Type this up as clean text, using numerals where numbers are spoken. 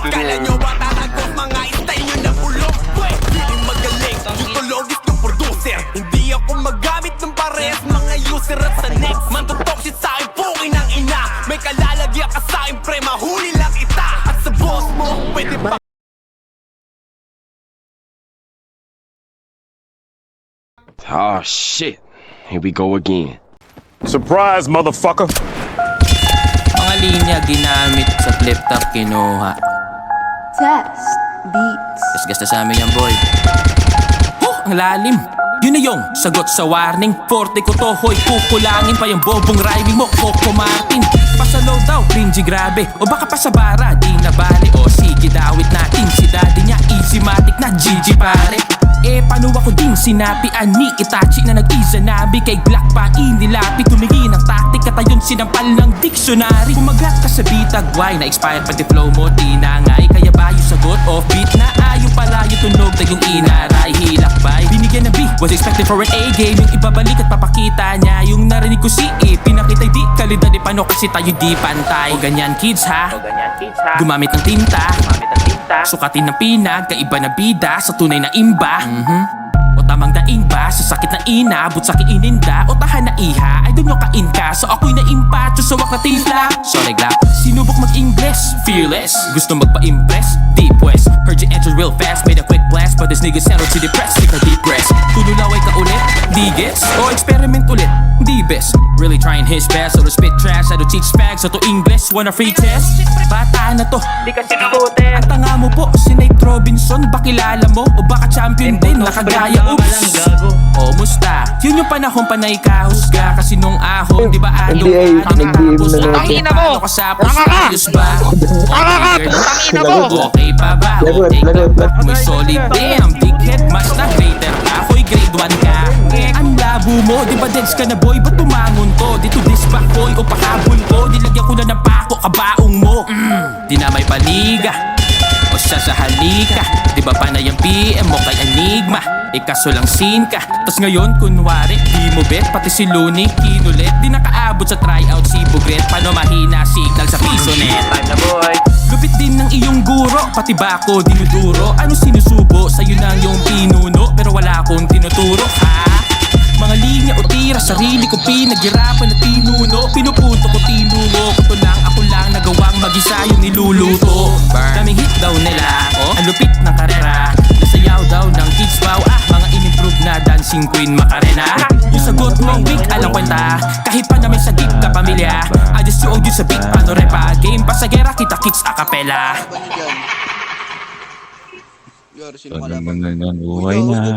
Kala nyo ba tatagos mga style nyo na bulok? Feeling magaling, yung tulogis ng producer. Hindi ako magamit ng pares, mga user at sa next. Mantutok shit sa'kin, pukin ng ina. May kalalagyan ka sa'kin, pre, mahuli lang kita. At sa boss mo, pwede pa. Oh shit, here we go again. Surprise, motherfucker! Mga linya ginamit sa flip top kinuha. Test beats. Gasgas na sa amin yan, boy. Ang lalim. Yun na yung sagot sa warning. Forte ko to, hoy, kukulangin pa yung bobong rhyming mo, Coco Martin. Pasalaw daw, cringy grabe. O baka pa sa bara, di na bali. O sige, dawit natin. Si daddy niya, easy matic na GG pare. Paano ako din sinapian ni Itachi na nag-izanabi kay Glock pa inilapi. Tumingin ang taktik at ayun sinampal ng dictionary. Kumagat ka sa bitag, why na-expire pati flow mo, tinangay. Kaya ba yung sagot off-beat na ayaw pala yung tunog na yung inaray. Hilakbay, binigyan ng B, was expected for an A game. Yung ibabalik at papakita niya yung narinig ko si E. Pinakita'y di kalidad di paano kasi tayo di pantay. O ganyan kids ha, gumamit ng tinta. Sukatin ng pinag, kaiba na bida sa tunay na imba. O tamang daing ba sa sakit na inabot sa kiininda? O tahan na iha, ay doon yung kain ka. So ako'y naimpacho sa wak na timpla. Sorry Glock, sinubok mag-English. Fearless, gusto magpa-impress. Deep West, heard you entered real fast. Made a quick blast, but this nigga settled to depress. Take a deep breath, tululaway ka ulit. Di gets, o experiment ulit. Di best, really trying his best. So to spit trash, I do teach fags. So to English, wanna free test? Bata na to, di ka sinukote. Ang tanga mo po, si Nate Robinson. Bakilala mo, o baka champion din. Nakagaya, oops. O musta, yun yung panahon panay kahusga. Kasi nung ahon, di ba ayaw ka nakapos? Tangina mo! Ayos ba? Tangina mo! Okay pa ba? O take the back, may solid damn. Dickhead, mas na greater ka. Hoy, grade 1 ka. Ang labo mo, di ba deads ka na boy? Ba't tumangon to? Dito disback boy o pahabol ko. Nilagyan ko na ng pako, kabaong mo. Di na may paliga o siya sa halika. Di ba panay ang PM mo kay Enigma? Ikaso lang scene ka. Tas ngayon kunwari di mo bet. Pati si Looney kinulit. Di nakaabot sa tryout si Bugret. Paano mahina signal sa pisonet? Time na boy. Lupit din ng iyong guro. Pati ba ako dinuduro? Ano sinusubo? Sa'yo na yung pinuno. Pero wala akong tinuturo ha? Mga linya o tira, sarili ko pinaghirapan na tinuno. Pinupunto ko tinungo. Kuto lang, ako lang nagawang mag-isa yung niluluto. Daming hit daw nila, ang lupit ng karera. Nasayaw daw ng kids, wow, mga in-improve na dancing queen Macarena. Yung sagot mong weak, alam kwenta. Kahit pa na may sagip ka pamilya, I just you sa beat, paano repa. Game pasagera, kita kicks a cappella. Buhay na,